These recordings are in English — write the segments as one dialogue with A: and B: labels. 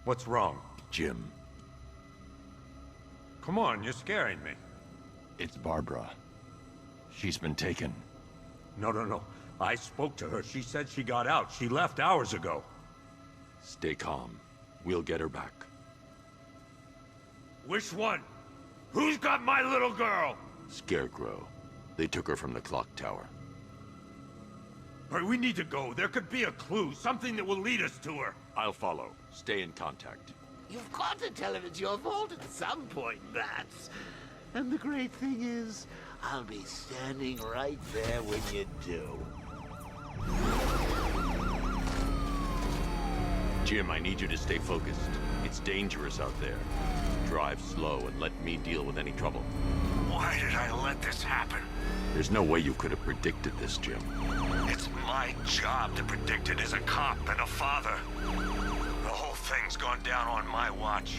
A: What's wrong?
B: Jim,
A: Come on, you're scaring me.
B: it's Barbara. She's been taken.
A: No. I spoke to her. She said she got out. She left hours ago.
B: Stay calm. We'll get her back.
A: Which one? Who's got my little girl?
B: Scarecrow. They took her from the clock tower.
A: All right, we need to go. There could be a clue, something that will lead us to her.
B: I'll follow. Stay in contact.
C: You've got to tell him it's your fault at some point, Bats. And the great thing is, I'll be standing right there when you do.
B: Jim, I need you to stay focused. It's dangerous out there. Drive slow and let me deal with any trouble.
A: Why did I let this happen?
B: There's no way you could have predicted this, Jim.
A: It's my job to predict it as a cop and a father. The whole thing's gone down on my watch.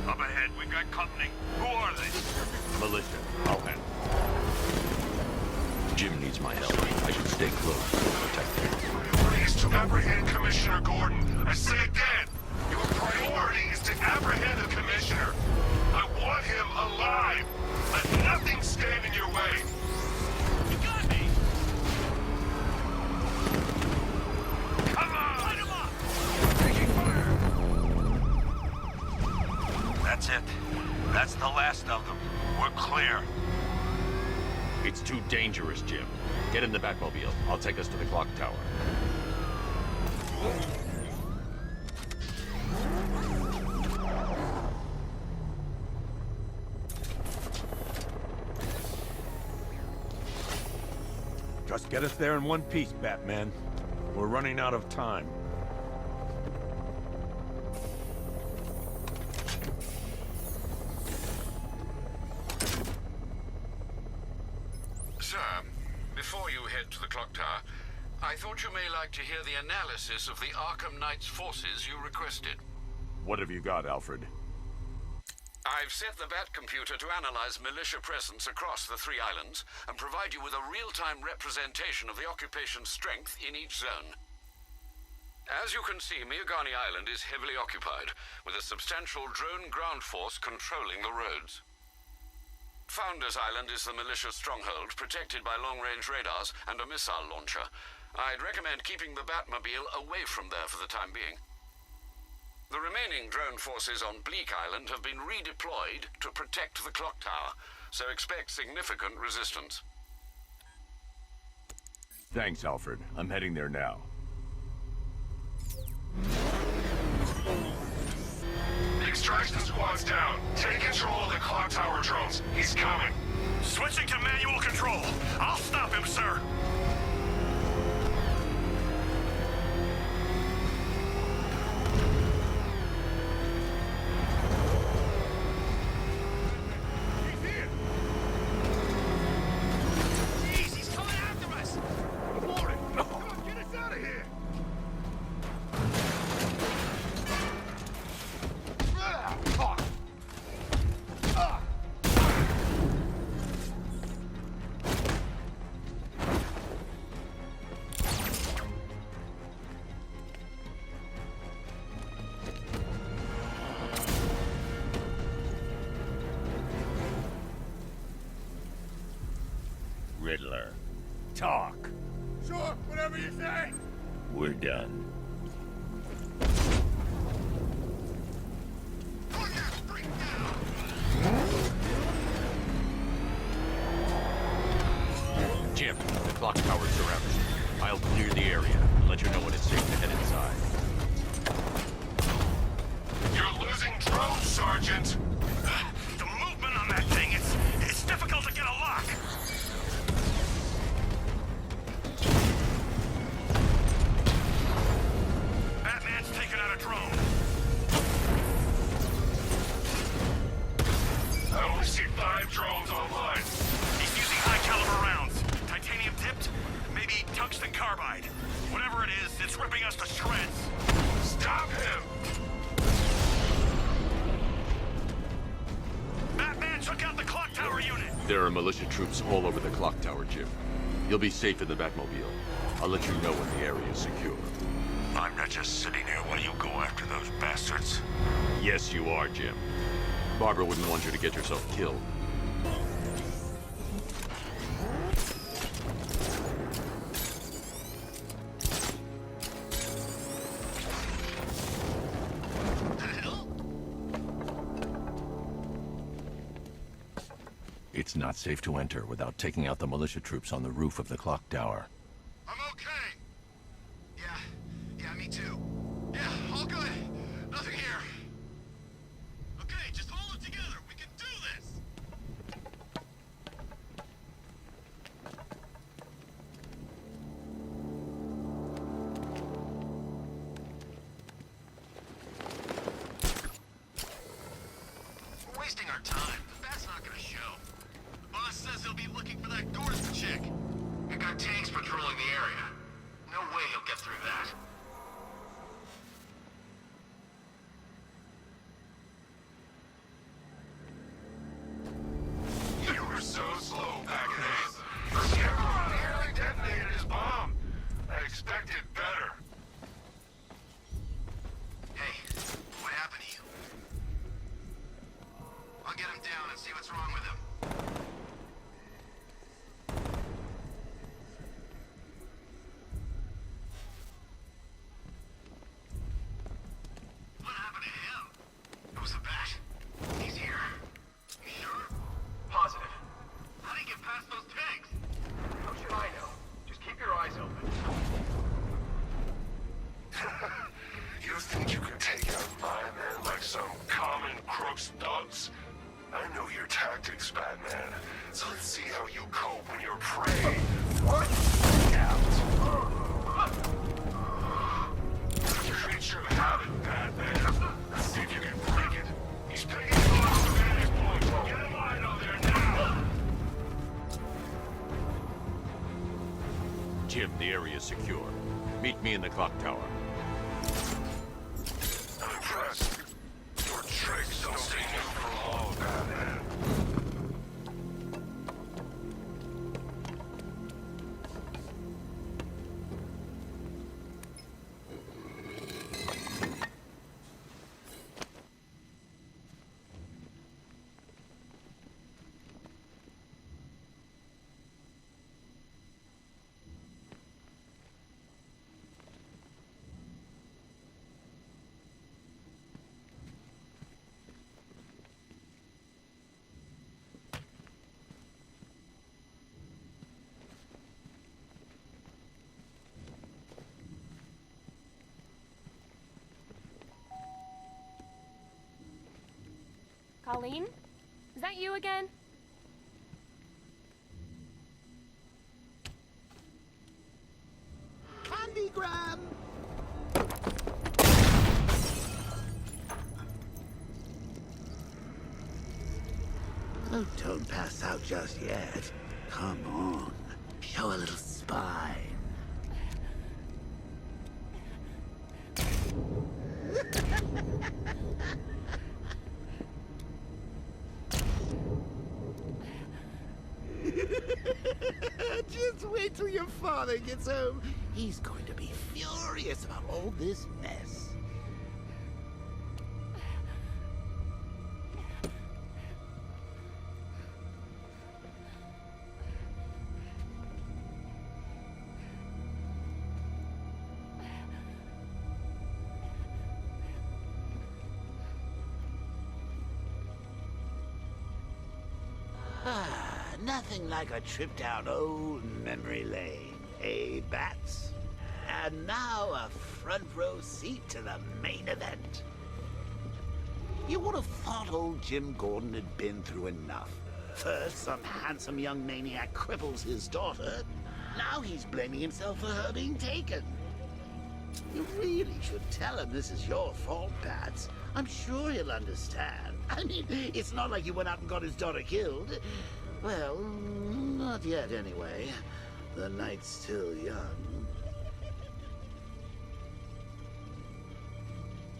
A: Up ahead, we've got company. Who are they?
B: Militia. I'll handle. Jim needs my help. I should stay close to protect him.
D: Priorities to apprehend Commissioner Gordon. I say again, your priority is to apprehend the Commissioner. I want him alive. Let nothing stand in your way.
A: You got me! Come on! Light him up! Taking fire! That's it. That's the last of them. We're clear.
B: It's too dangerous, Jim. Get in the Batmobile. I'll take us to the clock tower.
A: Just get us there in one piece, Batman. We're running out of time.
E: Sir, before you head to the clock tower, I thought you may like to hear the analysis of the Arkham Knight's forces you requested.
B: What have you got, Alfred?
E: I've set the Bat computer to analyze militia presence across the three islands and provide you with a real-time representation of the occupation's strength in each zone. As you can see, Miagani Island is heavily occupied, with a substantial drone ground force controlling the roads. Founders Island is the militia stronghold, protected by long-range radars and a missile launcher. I'd recommend keeping the Batmobile away from there for the time being. The remaining drone forces on Bleak Island have been redeployed to protect the clock tower, so expect significant resistance.
B: Thanks, Alfred. I'm heading there now.
D: The extraction squad's down. Take control of the clock tower drones. He's coming.
A: Switching to manual control. I'll stop him, sir.
B: Riddler,
A: Talk. Sure, whatever you say.
B: we're done. Jim, the clock tower's surrounded. I'll clear the area and let you know when it's safe to head inside.
D: You're losing drones, Sergeant.
A: The movement on that thing, it's difficult to get a lock. Batman's taken out a drone.
D: I only see 5 drones online.
A: He's using high-caliber rounds. Titanium tipped, maybe tungsten carbide. Whatever it is, it's ripping us to shreds.
D: Stop him!
A: Batman took out the clock tower unit.
B: There are militia troops all over the clock tower, Jim. You'll be safe in the Batmobile. I'll let you know when the area is secure.
D: I'm not just sitting here while you go after those bastards.
B: Yes, you are, Jim. Barbara wouldn't want you to get yourself killed. It's not safe to enter without taking out the militia troops on the roof of the clock tower.
D: I'm okay. Yeah, me too. Yeah, all good. Nothing here. Okay, just hold it together. We can do this. We're wasting our time. That's not gonna show. The boss says he'll be looking for that Gordon chick. We've got tanks patrolling the area. No way he'll get through that. You were so slow back then. The scarecrow nearly detonated his bomb. I expected better. Hey, what happened to you? I'll get him down and see what's wrong with him. What happened to him? It was the bat. He's here. You sure? Positive. How did he get past those tanks? How should I know? Just keep your eyes open. You think you can take out my men like some common crooks thugs? I know your tactics, Batman. So let's see how you cope when you're prey. What? Creature of habit, Batman. Let's see if you can break it. He's picking up the vantage point. Get him right out there now.
B: Jim, the area is secure. Meet me in the clock tower.
D: I'm impressed. Your tricks don't stay new for long, Batman.
F: Colleen? Is that you again?
C: Candygram! Oh, don't pass out just yet. Come on. Show a little spine. Just wait till your father gets home. He's going to be furious about all this mess. Nothing like a trip down old memory lane, eh, Bats? And now a front row seat to the main event. You would have thought old Jim Gordon had been through enough. First, some handsome young maniac cripples his daughter. Now he's blaming himself for her being taken. You really should tell him this is your fault, Bats. I'm sure he'll understand. I mean, it's not like you went out and got his daughter killed. Well, not yet anyway. The night's still young.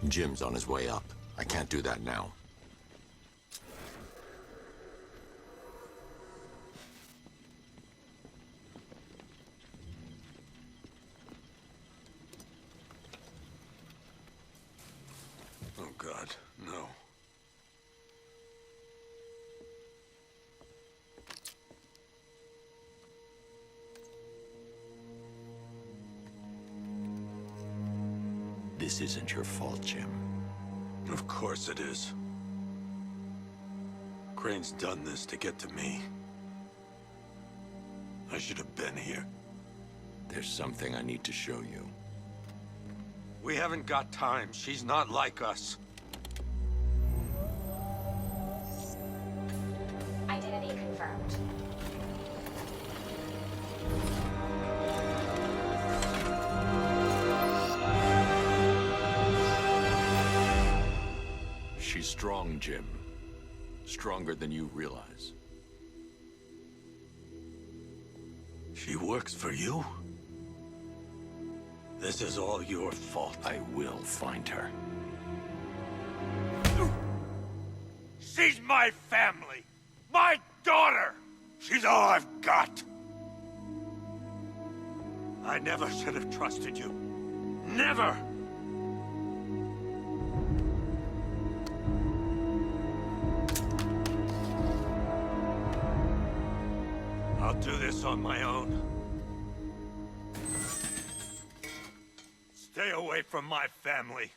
G: Jim's on his way up. I can't do that now. This isn't your fault, Jim.
H: Of course it is. Crane's done this to get to me. I should have been here.
G: There's something I need to show you.
H: We haven't got time. She's not like us.
I: Identity confirmed.
G: She's strong, Jim. Stronger than you realize.
H: She works for you? This is all your fault.
G: I will find her.
H: She's my family! My daughter! She's all I've got! I never should have trusted you. Never! I'll do this on my own. Stay away from my family.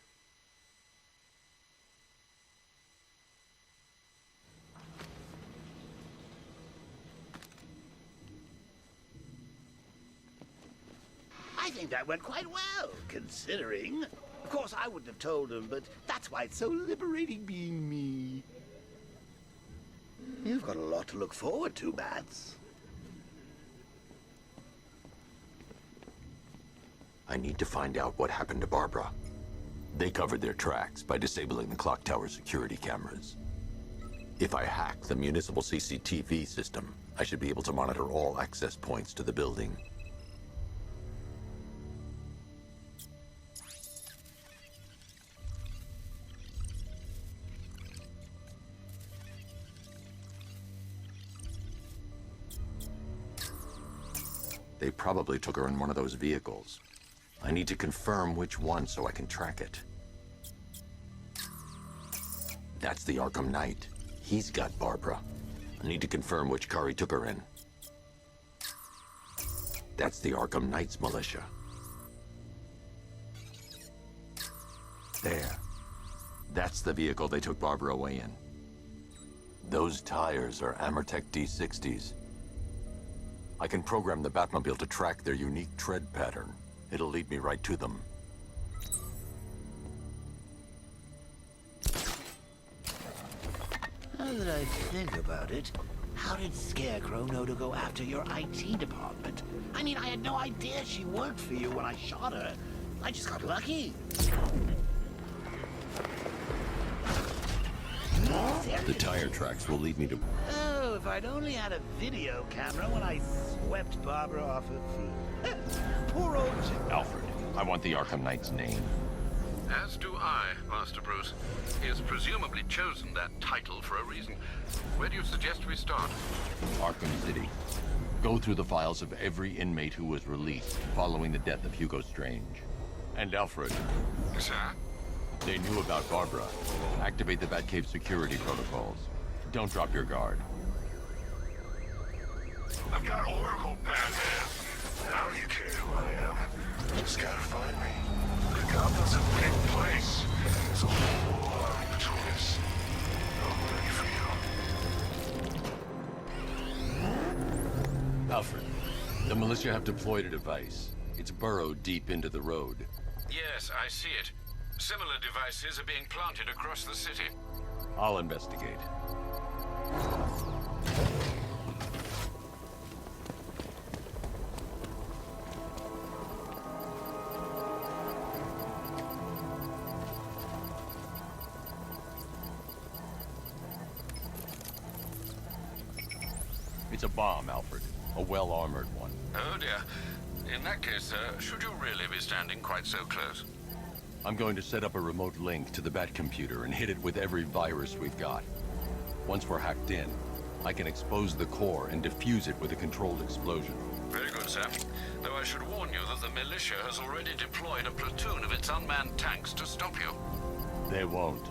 C: I think that went quite well, considering. Of course, I wouldn't have told him, but that's why it's so liberating being me. You've got a lot to look forward to, Bats.
G: I need to find out what happened to Barbara. They covered their tracks by disabling the clock tower security cameras. If I hack the municipal CCTV system, I should be able to monitor all access points to the building. They probably took her in one of those vehicles. I need to confirm which one so I can track it. That's the Arkham Knight. He's got Barbara. I need to confirm which car he took her in. That's the Arkham Knight's militia. There. That's the vehicle they took Barbara away in. Those tires are Amertech D60s. I can program the Batmobile to track their unique tread pattern. It'll lead me right to them.
C: Now that I think about it, how did Scarecrow know to go after your IT department? I mean, I had no idea she worked for you when I shot her. I just got lucky.
G: The tire tracks will lead me to...
C: Oh, if I'd only had a video camera when I swept Barbara off her feet. Poor old Jim.
G: Alfred, I want the Arkham Knight's name.
E: As do I, Master Bruce. He has presumably chosen that title for a reason. Where do you suggest we start?
B: Arkham City. Go through the files of every inmate who was released following the death of Hugo Strange. And Alfred,
E: Sir?
B: they knew about Barbara. Activate the Batcave security protocols. Don't drop your guard.
D: I've got Oracle, Batman. Now you care who I am. Just gotta find me. The Gotham's a big place. There's a whole lot between us. I'm ready for you.
B: Alfred, the militia have deployed a device. It's burrowed deep into the road.
E: Yes, I see it. Similar devices are being planted across the city.
B: I'll investigate. It's a bomb, Alfred. A well-armored one.
E: Oh dear. In that case, sir, should you really be standing quite so close?
B: I'm going to set up a remote link to the Bat computer and hit it with every virus we've got. Once we're hacked in, I can expose the core and defuse it with a controlled explosion.
E: Very good, sir. Though I should warn you that the militia has already deployed a platoon of its unmanned tanks to stop you.
B: They won't.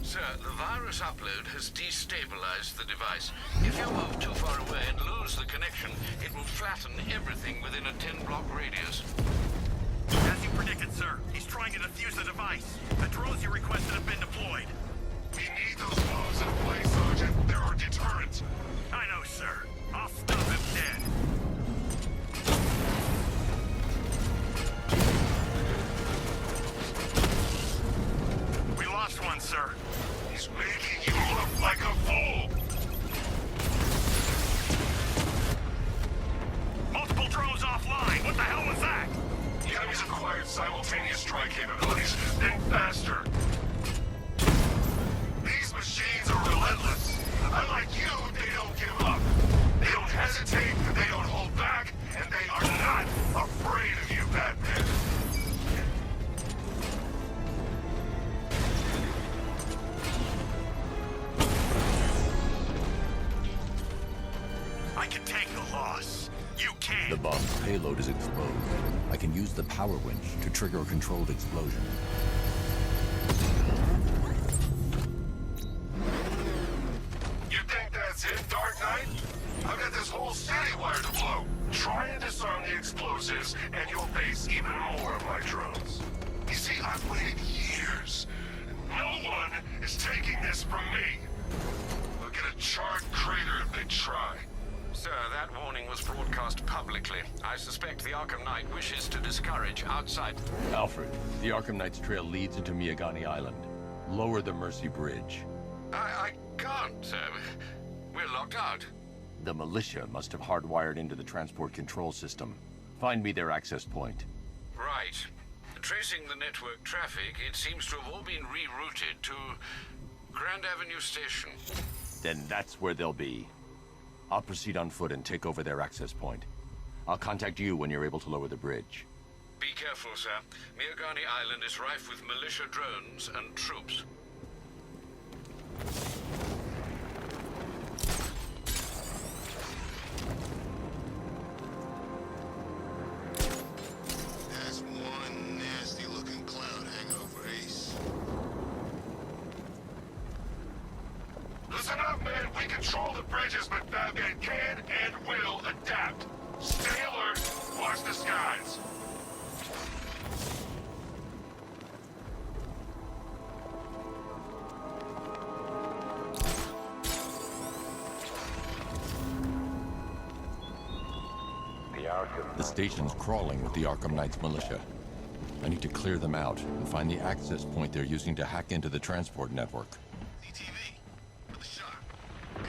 E: Sir, the virus virus upload has destabilized the device. If you move too far away and lose the connection, it will flatten everything within a 10-block radius.
A: As you predicted, sir. He's trying to defuse the device. The drones you requested have been deployed.
D: We need those bombs in place, Sergeant. They're our deterrent.
A: I know, sir. I'll stop him dead. We lost one, sir.
D: He's making you look like a fool.
A: Multiple drones offline. What the hell was that?
D: The enemy's acquired simultaneous strike capabilities. Think faster. These machines are relentless. Unlike you, they don't give up. They don't hesitate, they don't hold back, and they are not afraid of you, Batman.
A: I can take the loss. You can't.
B: The bomb's payload is exposed. I can use the power winch to trigger a controlled explosion.
D: You think that's it, Dark Knight? I've got this whole city wired to blow. Try and disarm the explosives, and you'll face even more of my drones. You see, I've waited years. No one is taking this from me. They'll get a charred crater if they try.
E: Sir, that warning was broadcast publicly. I suspect the Arkham Knight wishes to discourage outside...
B: Alfred, the Arkham Knight's trail leads into Miyagani Island. Lower the Mercy Bridge.
E: I can't, sir. We're locked out.
B: The militia must have hardwired into the transport control system. Find me their access point.
E: Right. Tracing the network traffic, it seems to have all been rerouted to Grand Avenue Station.
B: Then that's where they'll be. I'll proceed on foot and take over their access point. I'll contact you when you're able to lower the bridge.
E: Be careful, sir. Miyagani Island is rife with militia drones and troops.
J: That's one nasty-looking cloud hangover, Ace.
D: Listen up, man. We control the bridges, but Batman can and will adapt. Stay alert. Watch the skies.
B: The station's crawling with the Arkham Knight's militia. I need to clear them out and find the access point they're using to hack into the transport network.
J: CTV. For the shot. Good.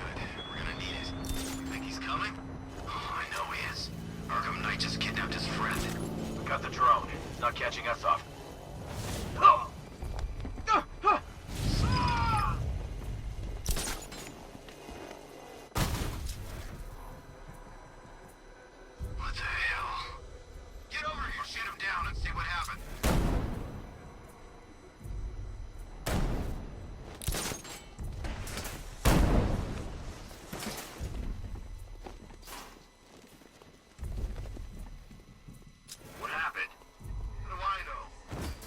J: We're gonna need it. You think he's coming? Oh, I know he is. Arkham Knight just kidnapped his friend.
K: We got the drone. It's not catching us off.
J: What the hell? Get over here, shoot him down, and see what happened. What happened? What do I know?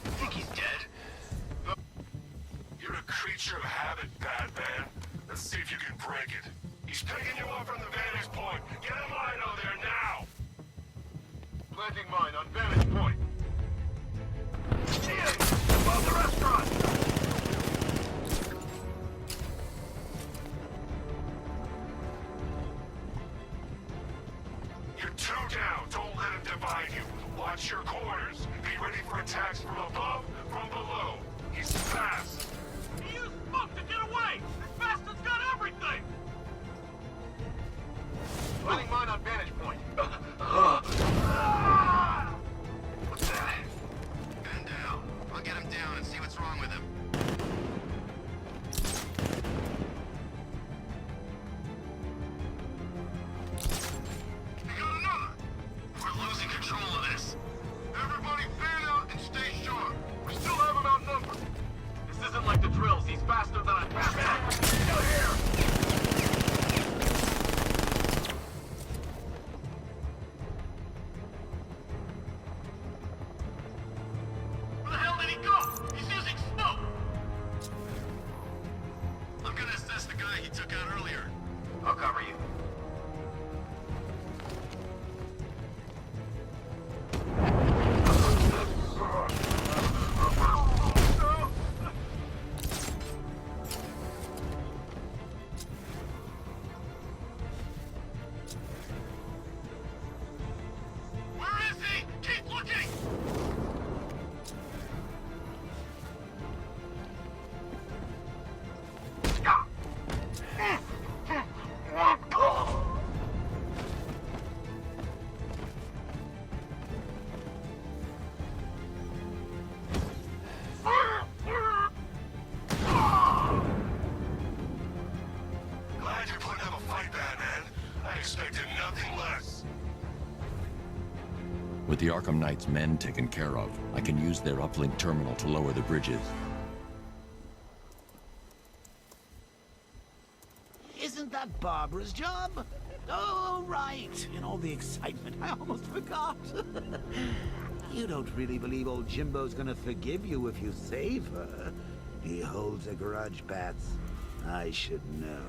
J: You think he's dead?
D: You're a creature of habit, Batman. Let's see if you can break it. He's picking you up from the vantage point. Get a line on there now!
K: Planting mine on vantage point.
J: Shit! Above the restaurant!
D: You're two down. Don't let him divide you. Watch your corners. Be ready for attacks from above, from below. He's fast.
K: He used smoke to get away! This bastard's got everything! Planting mine on vantage point.
J: What's that? Bend down. I'll get him down and see what's wrong with him. We got another! We're losing control of this. Everybody fan out and stay sharp.
D: glad you're putting up a fight, Batman. I expected nothing less.
B: With the Arkham Knight's men taken care of, I can use their uplink terminal to lower the bridges.
C: Isn't that Barbara's job? Oh, right. In all the excitement, I almost forgot. You don't really believe old Jimbo's gonna forgive you if you save her. He holds a grudge, Bats. I should know.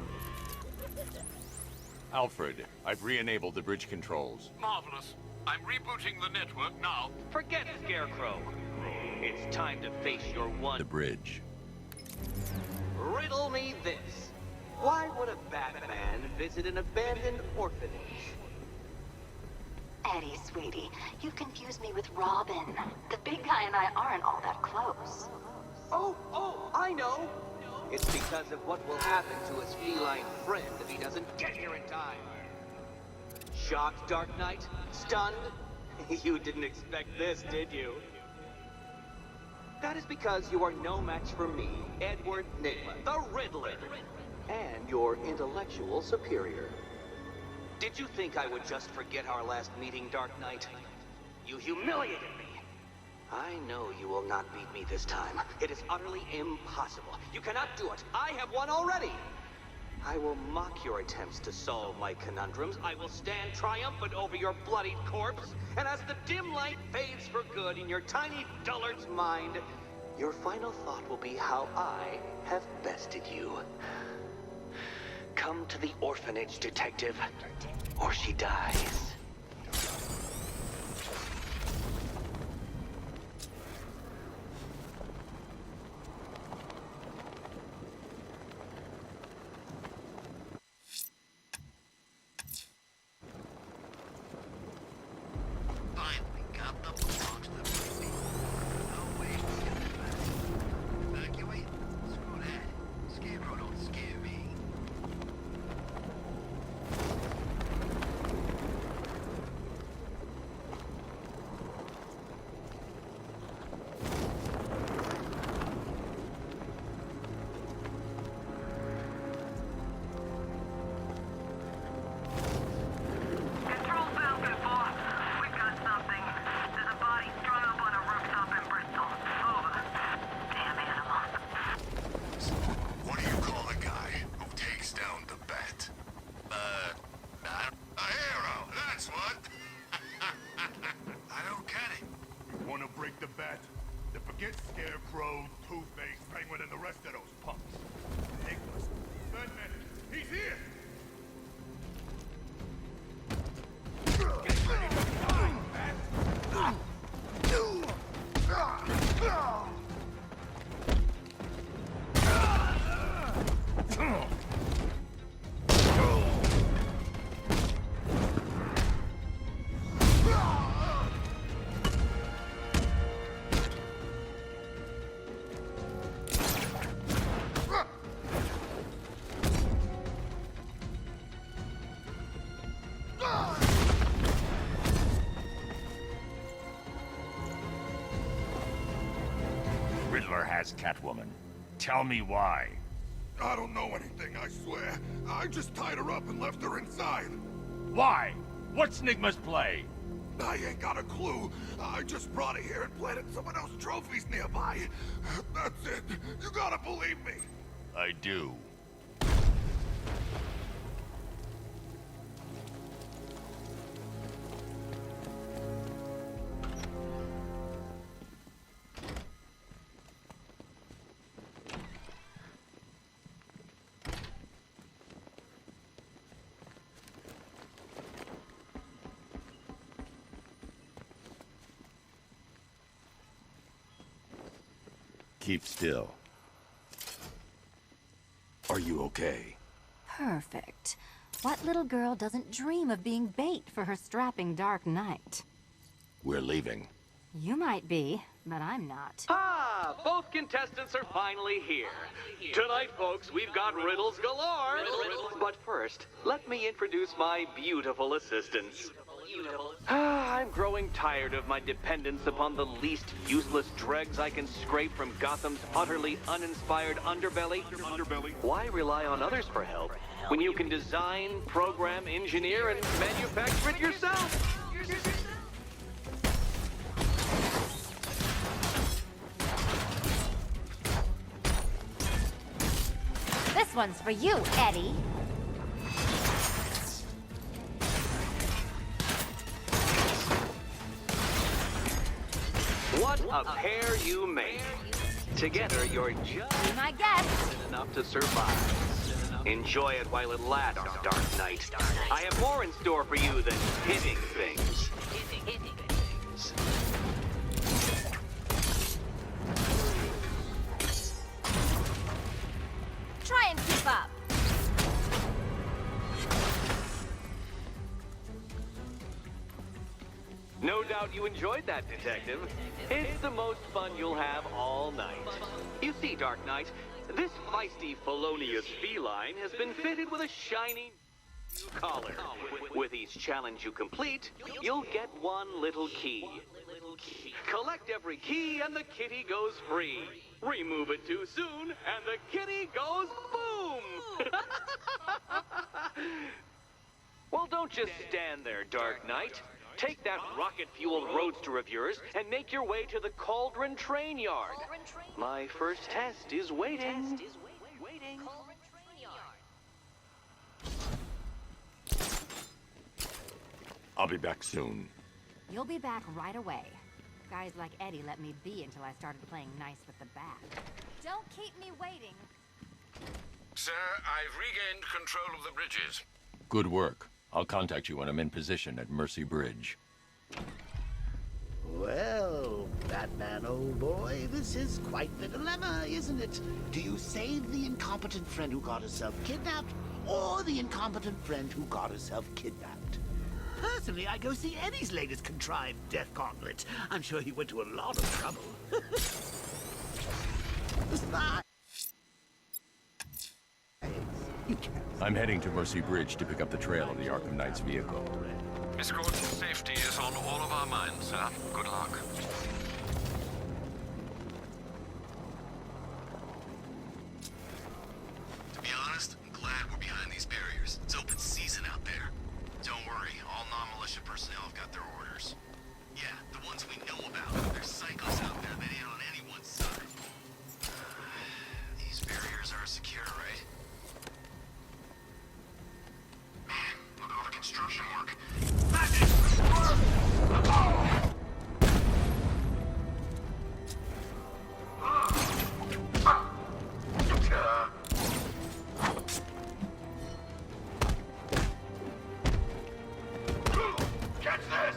B: Alfred, I've re-enabled the bridge controls.
K: Marvelous. I'm rebooting the network now.
L: Forget Scarecrow. It's time to face your one.
B: The bridge.
L: Riddle me this. Why would a Batman visit an abandoned orphanage?
I: Eddie, sweetie, you confused me with Robin. The big guy and I aren't all that close.
L: Oh, I know. It's because of what will happen to his feline friend if he doesn't get here in time. Shocked, Dark Knight? Stunned? You didn't expect this, did you? That is because you are no match for me, Edward Nygma, the Riddler, and your intellectual superior. Did you think I would just forget our last meeting, Dark Knight? You humiliated me. I know you will not beat me this time. It is utterly impossible. You cannot do it. I have won already. I will mock your attempts to solve my conundrums. I will stand triumphant over your bloodied corpse. And as the dim light fades for good in your tiny dullard's mind, your final thought will be how I have bested you. Come to the orphanage, detective, or she dies.
J: Finally got the box that we need. No way to get it back. Evacuate? Screw that. Scarecrow don't scare me.
K: Control Falcon 4. We've got something. There's a body strung up on a rooftop in Bristol. Over. Damn animal.
D: What do you call a guy who takes down the bat? A hero, that's what. I don't get it.
A: You wanna break the bat? Then forget Scarecrow, Two-Face, Penguin, and the rest of those punks. Enigma's Batman, he's here! Get ready to die, Bat!
M: Riddler has Catwoman. Tell me why.
A: I don't know anything, I swear. I just tied her up and left her inside.
M: Why? What's Nygma's play?
A: I ain't got a clue. I just brought her here and planted some of those trophies nearby. That's it. You gotta believe me.
M: I do.
B: Keep still. Are you okay?
N: Perfect. What little girl doesn't dream of being bait for her strapping Dark Knight?
B: We're leaving.
N: You might be, but I'm not.
L: Ah, both contestants are finally here. Tonight, folks, we've got riddles galore. But first, let me introduce my beautiful assistants. I'm growing tired of my dependence upon the least useless dregs I can scrape from Gotham's utterly uninspired underbelly. Why rely on others for help when you can design, program, engineer, and manufacture it yourself?
N: This one's for you, Eddie.
L: What a pair you make. Together, you're just
N: Be my guest.
L: enough to survive. Enjoy it while it lasts, Dark Knight. I have more in store for you than hitting things.
N: Try and keep up.
L: No doubt you enjoyed that, Detective. It's the most fun you'll have all night. You see, Dark Knight, this feisty, felonious feline has been fitted with a shiny new collar. With each challenge you complete, you'll get one little key. Collect every key and the kitty goes free. Remove it too soon and the kitty goes boom! Well, don't just stand there, Dark Knight. Take that rocket-fueled roadster of yours and make your way to the Cauldron Train Yard. My first test is waiting.
G: I'll be back soon.
N: You'll be back right away. Guys like Eddie let me be until I started playing nice with the bat. Don't keep me waiting.
E: Sir, I've regained control of the bridges.
B: Good work. I'll contact you when I'm in position at Mercy Bridge.
C: Well, Batman, old boy, this is quite the dilemma, isn't it? Do you save the incompetent friend who got herself kidnapped, or the incompetent friend who got herself kidnapped? Personally, I go see Eddie's latest contrived death gauntlet. I'm sure he went to a lot of trouble.
B: I'm heading to Mercy Bridge to pick up the trail of the Arkham Knight's vehicle.
E: Miss Gordon's safety is on all of our minds, sir. Good luck.
J: To be honest, I'm glad we're behind these barriers. It's open season out there. Don't worry, all non-militia personnel have got their orders. Yeah, the ones we know about. There's psychos out there that ain't on anyone's side. These barriers are secure, right? Man, look over construction work.
A: Catch this!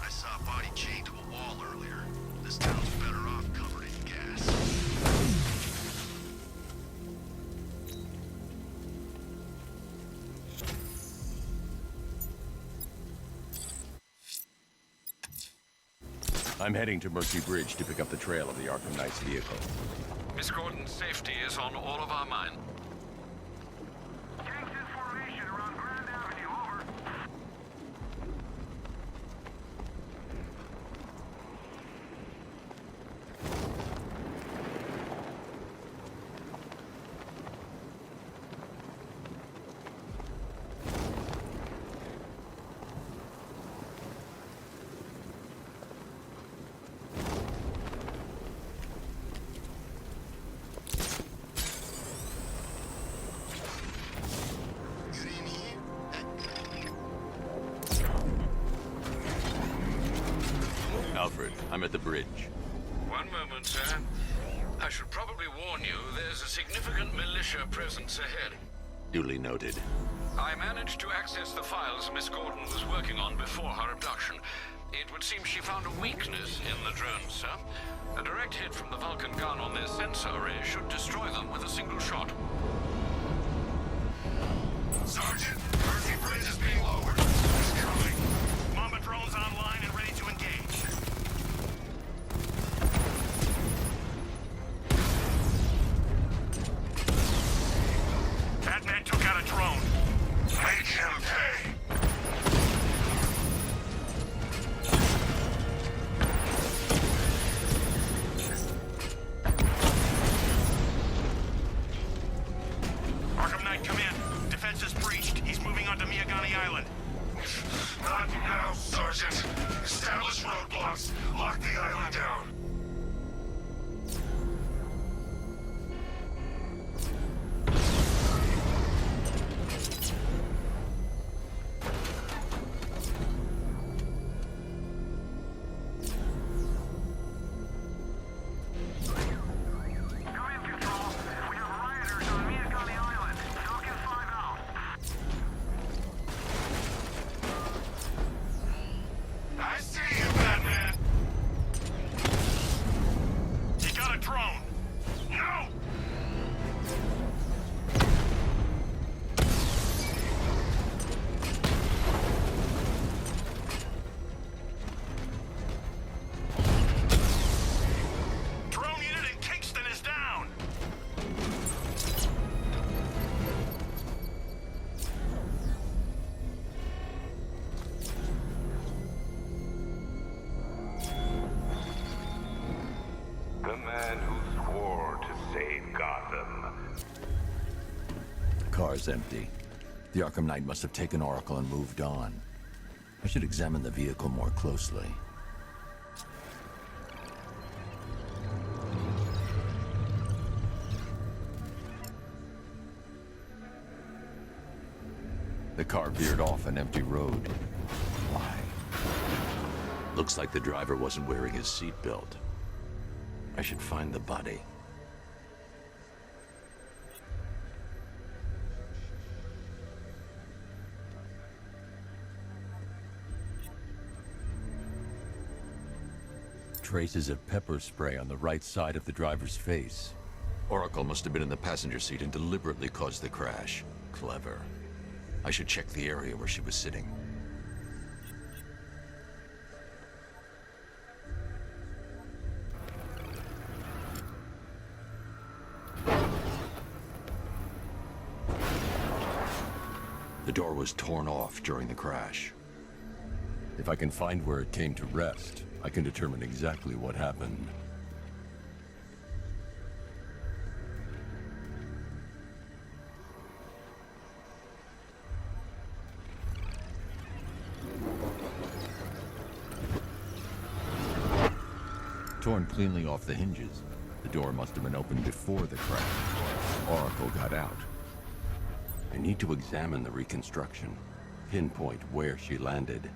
J: I saw a body chained to a wall earlier. This town's better off covered in gas.
B: I'm heading to Mercy Bridge to pick up the trail of the Arkham Knight's vehicle.
E: Miss Gordon's safety is on all of our minds.
K: Gangs in formation around Grand Avenue, over.
B: Alfred, I'm at the bridge.
E: One moment, sir. I should probably warn you, there's a significant militia presence ahead.
G: Duly noted.
E: I managed to access the files Miss Gordon was working on before her abduction. It would seem she found a weakness in the drones, sir. A direct hit from the Vulcan gun on their sensor array should destroy them with a single shot.
D: Sergeant, Mercy Bridge is being lowered. It's coming.
G: car's empty. The Arkham Knight must have taken Oracle and moved on. I should examine the vehicle more closely.
B: The car veered off an empty road. Why?
G: Looks like the driver wasn't wearing his seatbelt. I should find the body.
B: Traces of pepper spray on the right side of the driver's face.
G: Oracle must have been in the passenger seat and deliberately caused the crash. Clever. I should check the area where she was sitting. The door was torn off during the crash.
B: If I can find where it came to rest, I can determine exactly what happened. Torn cleanly off the hinges. The door must have been opened before the crash. Oracle got out. I need to examine the reconstruction, pinpoint where she landed.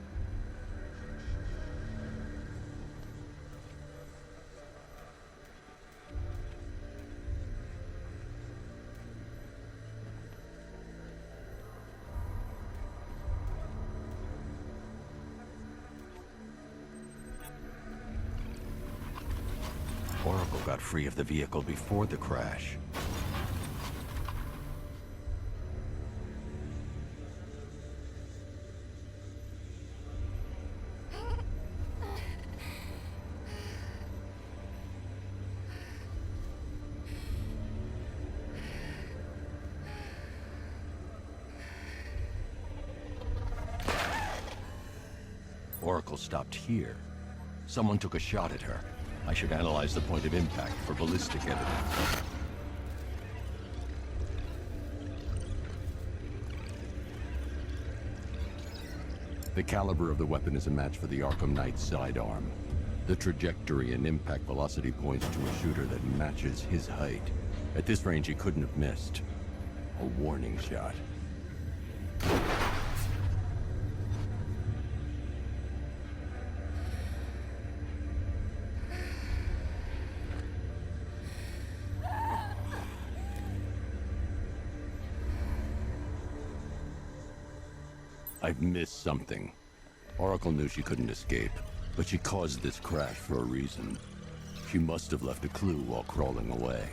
G: Oracle got free of the vehicle before the crash.
B: Oracle stopped here. Someone took a shot at her. I should analyze the point of impact for ballistic evidence. The caliber of the weapon is a match for the Arkham Knight's sidearm. The trajectory and impact velocity points to a shooter that matches his height. At this range, he couldn't have missed. A warning shot. I've missed something. Oracle knew she couldn't escape, but she caused this crash for a reason. She must have left a clue while crawling away.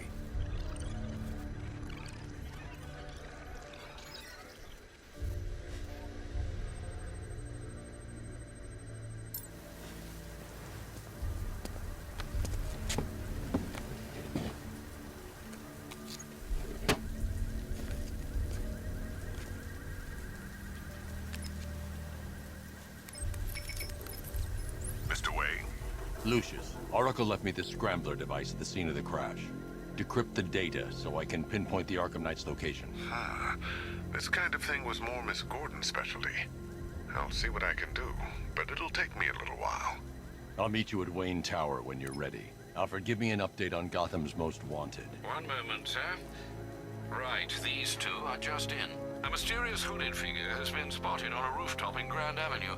B: Lucius, Oracle left me the scrambler device at the scene of the crash. Decrypt the data so I can pinpoint the Arkham Knight's location.
D: This kind of thing was more Miss Gordon's specialty. I'll see what I can do, but it'll take me a little while.
B: I'll meet you at Wayne Tower when you're ready. Alfred, give me an update on Gotham's Most Wanted.
E: One moment, sir. Right, these two are just in. A mysterious hooded figure has been spotted on a rooftop in Grand Avenue.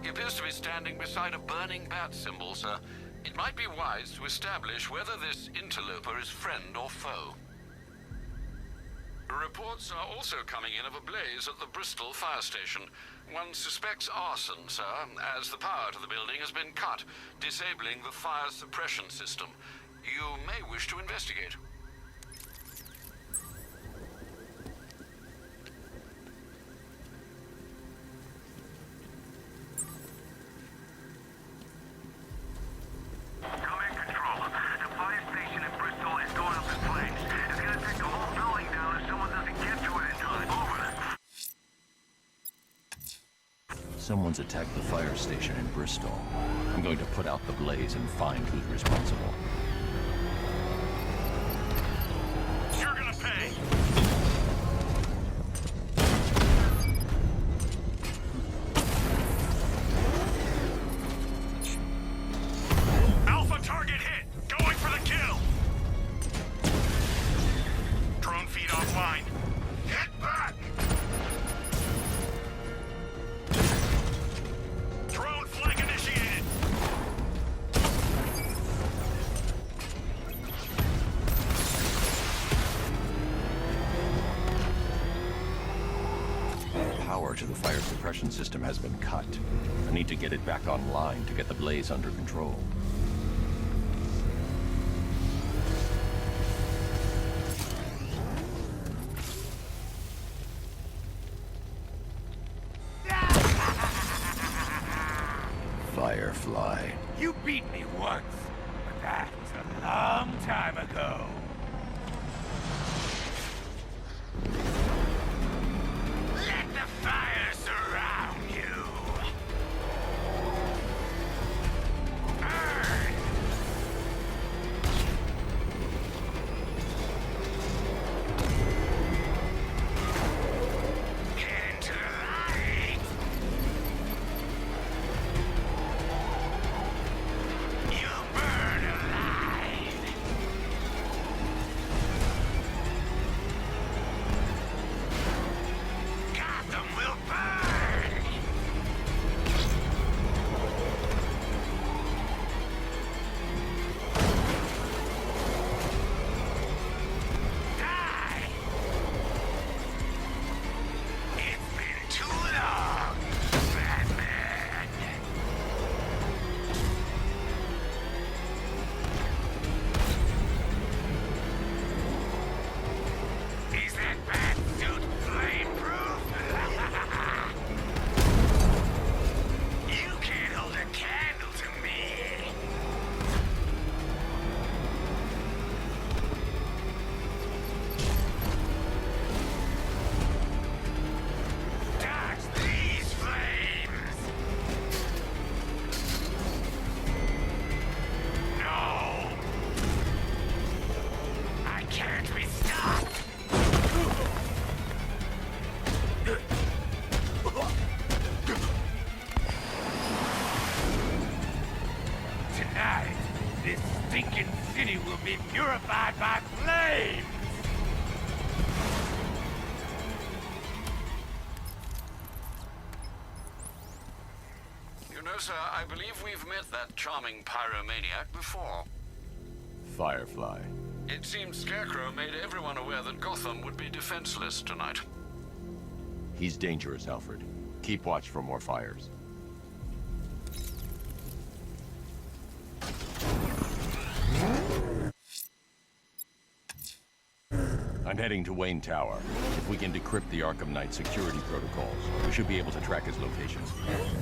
E: He appears to be standing beside a burning bat symbol, sir. It might be wise to establish whether this interloper is friend or foe. Reports are also coming in of a blaze at the Bristol fire station. One suspects arson, sir, as the power to the building has been cut, disabling the fire suppression system. You may wish to investigate.
B: Someone's attacked the fire station in Bristol. I'm going to put out the blaze and find who's responsible.
A: You're gonna pay!
B: to the fire suppression system has been cut. I need to get it back online to get the blaze under control. Firefly.
A: You beat me once, but that was a long time ago. Let the fire surround you. Burn! Get into the light. You burn alive. Gotham will burn. Die. It's been too long, Batman. Is that bat suit flame-proof? You can't hold a candle to me. Dodge these flames. No. I can't be stopped. Tonight, this stinking city will be purified by flames!
E: You know, sir, I believe we've met that charming pyromaniac before.
B: Firefly.
E: It seems Scarecrow made everyone aware that Gotham would be defenseless tonight.
B: He's dangerous, Alfred. Keep watch for more fires. I'm heading to Wayne Tower. If we can decrypt the Arkham Knight security protocols, we should be able to track his location.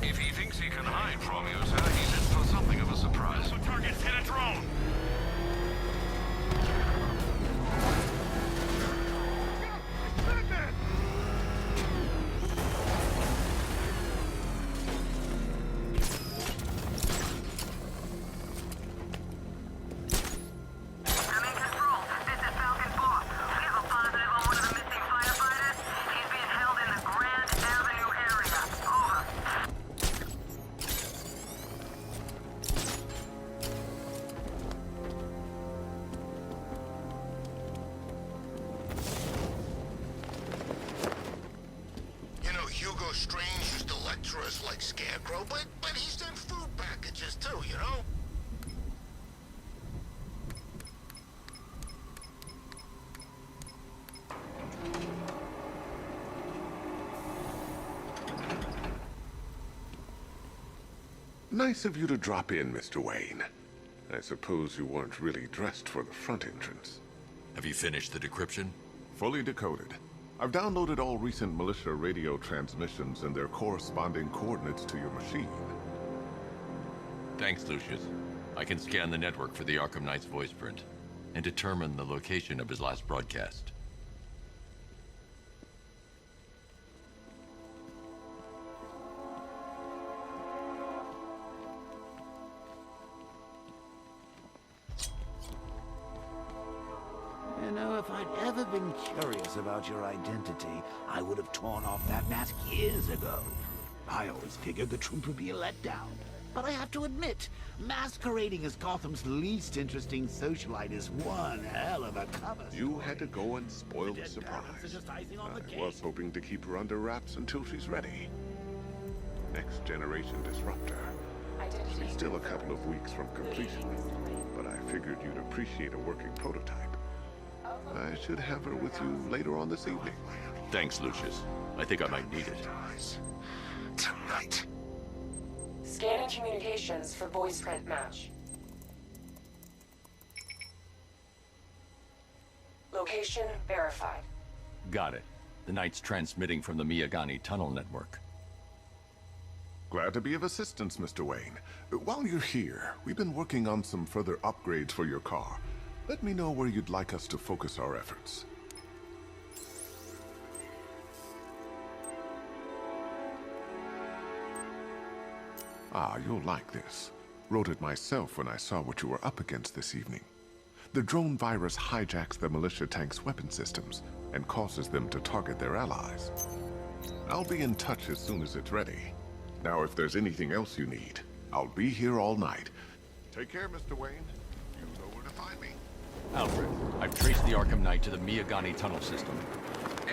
E: If he thinks he can hide from you, sir, he's in for something of a surprise.
A: The target's hit a drone! Batman!
K: I'm in control. This is Falcon 4. We have a positive on one of the missing firefighters. He's being held in the Grand Avenue area. Over.
D: You know, Hugo Strange used to lecture us like Scarecrow, but he sent food packages too, you know?
O: Nice of you to drop in, Mr. Wayne. I suppose you weren't really dressed for the front entrance.
B: Have you finished the decryption?
O: Fully decoded. I've downloaded all recent militia radio transmissions and their corresponding coordinates to your machine.
B: Thanks, Lucius. I can scan the network for the Arkham Knight's voice print and determine the location of his last broadcast.
C: You know, if I'd ever been curious about your identity, I would have torn off that mask years ago. I always figured the truth would be a letdown. But I have to admit, masquerading as Gotham's least interesting socialite is one hell of a cover story.
O: You had to go and spoil the surprise. I was hoping to keep her under wraps until she's ready. Next generation disruptor. She's still a couple of weeks from completion, but I figured you'd appreciate a working prototype. I should have her with you later on this evening.
B: Thanks, Lucius. I think I might need it.
D: Tonight.
P: Scanning communications for voice print match. Location verified.
B: Got it. The Knight's transmitting from the Miyagani tunnel network.
O: Glad to be of assistance, Mr. Wayne. While you're here, we've been working on some further upgrades for your car. Let me know where you'd like us to focus our efforts. Ah, you'll like this. Wrote it myself when I saw what you were up against this evening. The drone virus hijacks the militia tank's weapon systems and causes them to target their allies. I'll be in touch as soon as it's ready. Now, if there's anything else you need, I'll be here all night. Take care, Mr. Wayne. You know where to find me.
B: Alfred, I've traced the Arkham Knight to the Miyagani tunnel system.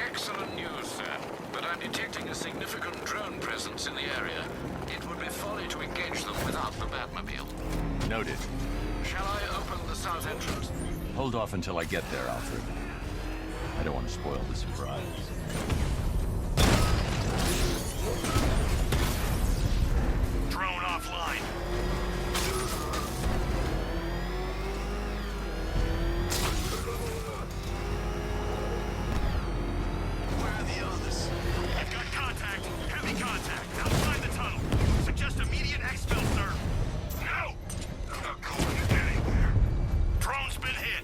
E: Excellent news, sir. But I'm detecting a significant drone presence in the area. It would be folly to engage them without the Batmobile.
B: Noted.
E: Shall I open the south entrance?
B: Hold off until I get there, Alfred. I don't want to spoil the surprise.
J: Drone offline. Where are the others? I've got contact. Heavy contact. Outside the tunnel. Suggest immediate exfil, sir. No! I'm not going anywhere. Drone's been hit.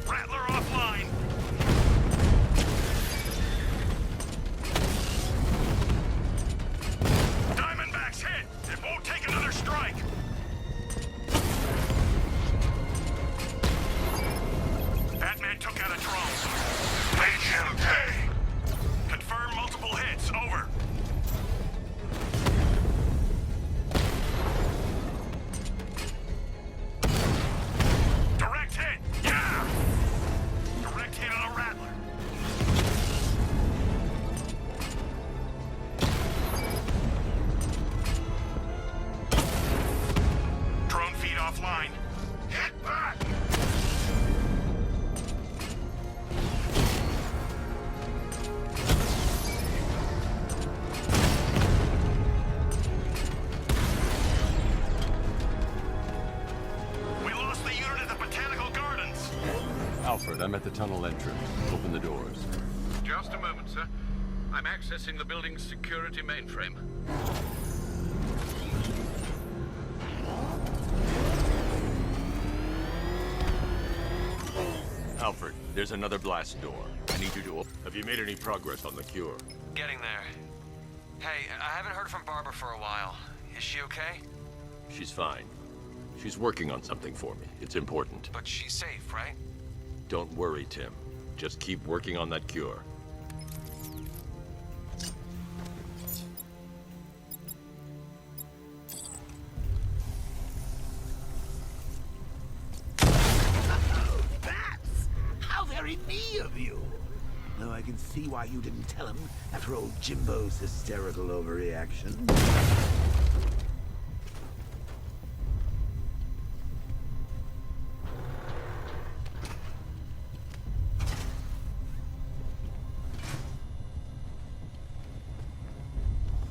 J: Rattler offline. Diamondback's hit. It won't take another strike. Batman took out a drone. Make him pay. Confirm multiple hits. Over. Direct hit. Yeah. Direct hit on a Rattler. Drone feed offline. Hit back. We lost the unit at the Botanical Gardens.
B: Alfred, I'm at the tunnel entrance. Open the doors.
E: Just a moment, sir. I'm accessing the building's security mainframe.
B: Alfred, there's another blast door. I need you to open. Have you made any progress on the cure?
Q: Getting there. Hey, I haven't heard from Barbara for a while. Is she okay?
B: She's fine. She's working on something for me. It's important.
Q: But she's safe, right?
B: Don't worry, Tim. Just keep working on that cure.
C: Bats! How very me of you! Though I can see why you didn't tell him after old Jimbo's hysterical overreaction.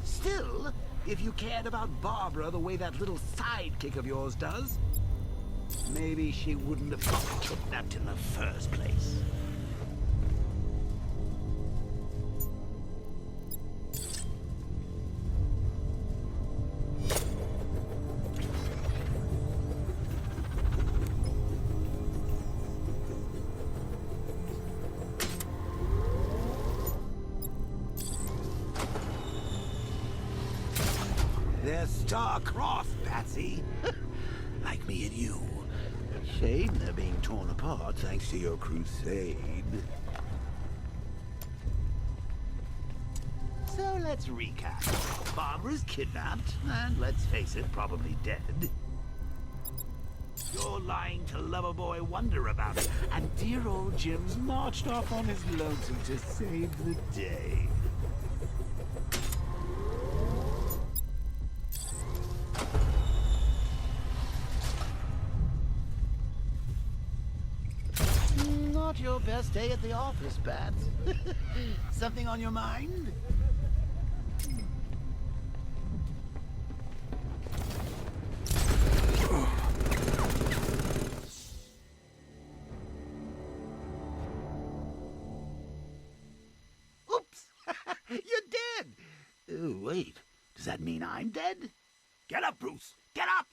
C: Still, if you cared about Barbara the way that little sidekick of yours does, maybe she wouldn't have got kidnapped in the first place. They're star-crossed, Patsy. Like me and you. Shame they're being torn apart thanks to your crusade. So let's recap. Barbara's kidnapped, and let's face it, probably dead. You're lying to Loverboy Wonder about it, and dear old Jim's marched off on his lonesome to save the day. Not your best day at the office, Bats. Something on your mind? Oops! You're dead! Oh, wait. Does that mean I'm dead? Get up, Bruce! Get up!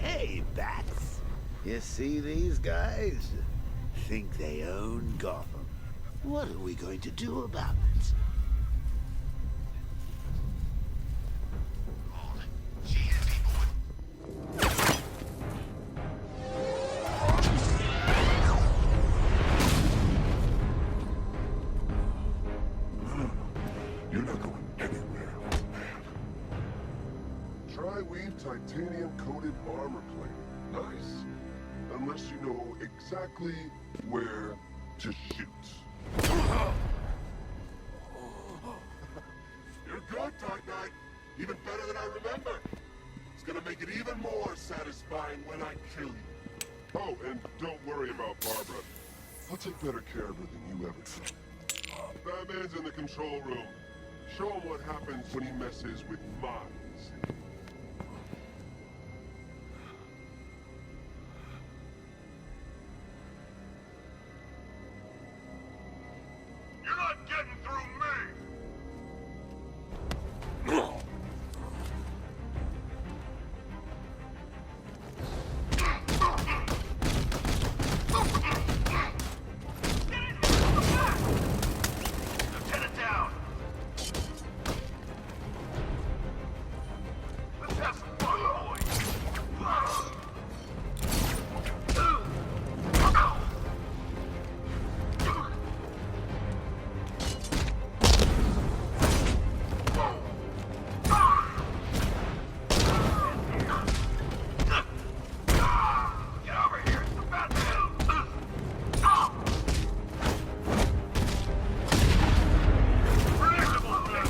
C: Hey, Bats. You see these guys? Think they own Gotham. What are we going to do about it?
O: You're not going anywhere, old man. Tri-weave titanium-coated armor plate. Nice. Unless you know exactly where to shoot. You're good, Dark Knight. Even better than I remember. It's gonna make it even more satisfying when I kill you. Oh, and don't worry about Barbara. I'll take better care of her than you ever did. Batman's in the control room. Show him what happens when he messes with minds.
A: You're not getting through me! Lieutenant down! Let's have some fun, boys! Get over here, it's the Batman! Predictable, Batman!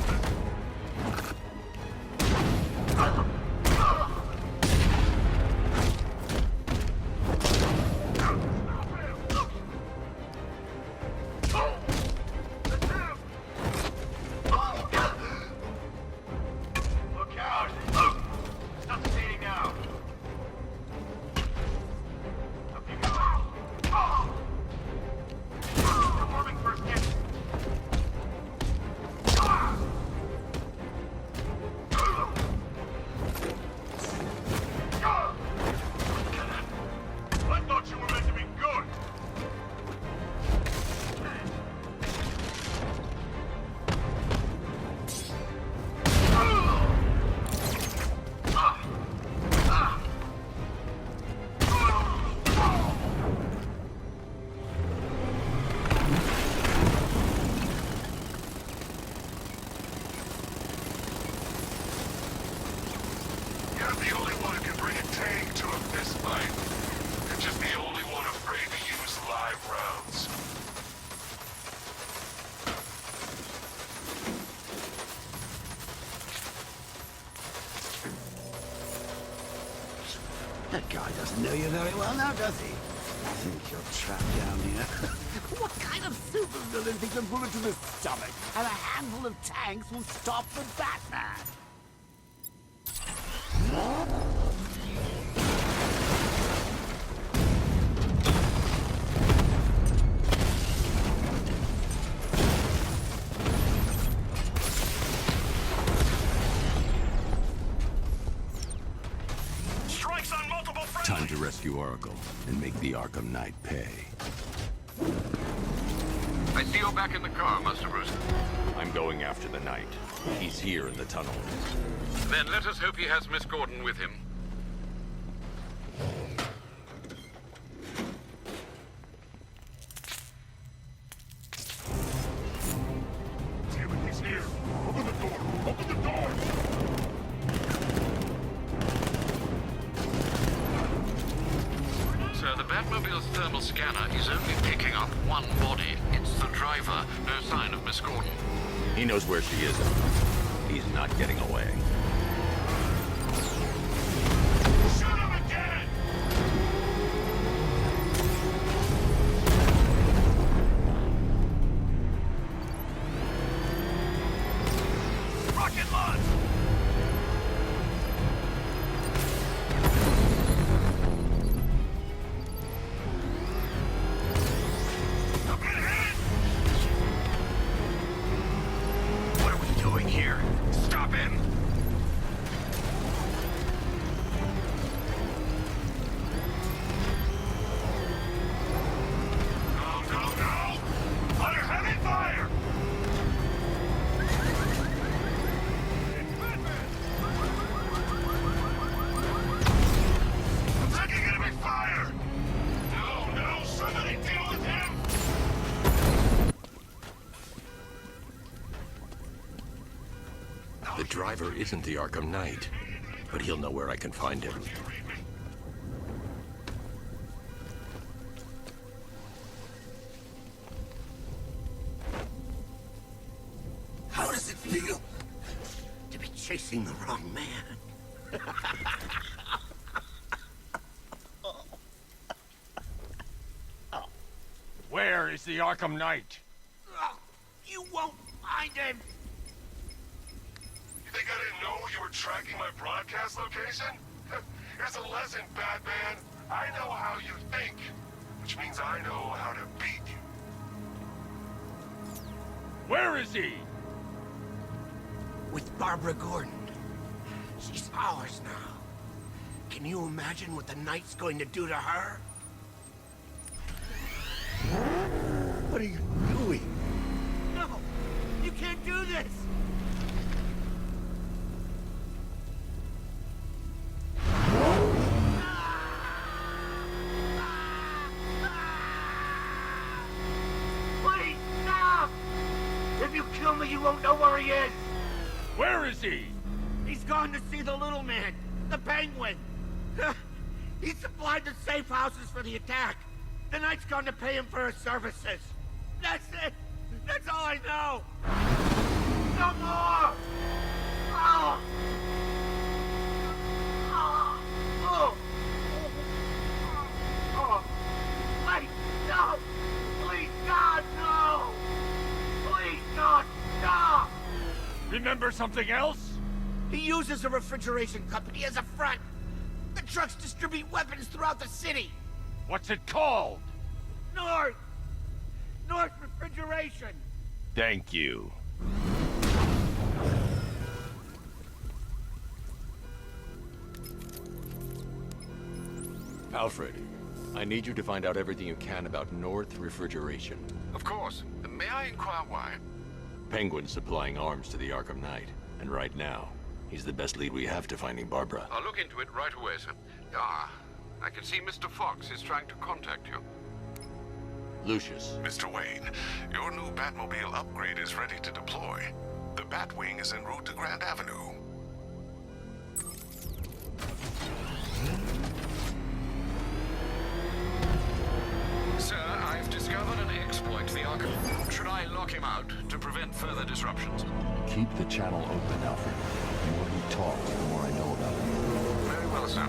A: Look out! Stop skating now! Up you go! Performing first hit! I thought you were meant to be good!
D: You're the only one who can bring a tank to a fist fight. You're just the only one afraid to use live rounds.
C: That guy doesn't know you very well now, does he? I think you're trapped down here. What kind of supervillain thinks a bullet to the stomach and a handful of tanks will stop the Batman?
A: Strikes on multiple fronts!
B: Time to rescue Oracle and make the Arkham Knight pay.
E: I see you're back in the car, Master Bruce.
G: I'm going after the Knight. He's here in the tunnel.
E: Then let us hope he has Miss Gordon with him.
A: Damn it, he's here! Open the door! Open the door!
E: Sir, the Batmobile's thermal scanner is only picking up one body. It's the driver. No sign of Miss Gordon.
G: He knows where she is. He's not getting away.
A: Shoot him again! Rocket launch! Don't get hit!
E: What are we doing here? Stop him!
A: No, no, no! Under heavy fire! I'm taking enemy fire! No, no, somebody deal with him!
G: The driver isn't the Arkham Knight, but he'll know where I can find him.
C: How does it feel to be chasing the wrong man?
H: Where is the Arkham Knight?
C: You won't find him!
D: You think I didn't know you were tracking my broadcast location? Here's a lesson, Batman. I know how you think, which means I know how to beat you.
H: Where is he?
C: With Barbara Gordon. She's ours now. Can you imagine what the Knight's going to do to her? What are you doing? No! You can't do this! Please, stop! If you kill me, you won't know where he is!
H: Where is he?
C: He's gone to see the little man, the Penguin. He supplied the safe houses for the attack. The Knight's gone to pay him for his services. That's it. That's all I know. No more. Oh. Oh. Oh. Oh. Wait, no. Please, God, no. Please, God, stop.
H: Remember something else?
C: He uses a refrigeration company as a front. The trucks distribute weapons throughout the city.
H: What's it called?
C: North Refrigeration.
M: Thank you.
B: Alfred, I need you to find out everything you can about North Refrigeration.
E: Of course. May I inquire why?
B: Penguin's supplying arms to the Arkham Knight, and right now, he's the best lead we have to finding Barbara.
E: I'll look into it right away, sir. I can see Mr. Fox is trying to contact you.
B: Lucius.
D: Mr. Wayne, your new Batmobile upgrade is ready to deploy. The Batwing is en route to Grand Avenue.
E: Sir, I've discovered an exploit to the Arkham. Should I lock him out to prevent further disruptions?
B: Keep the channel open, Alfred. The more you talk, the more I know about it.
E: Very well, sir.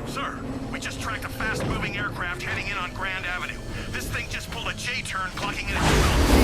J: Sir, we just tracked a fast-moving aircraft heading in on Grand Avenue. This thing just pulled a J-turn, clocking in at 12.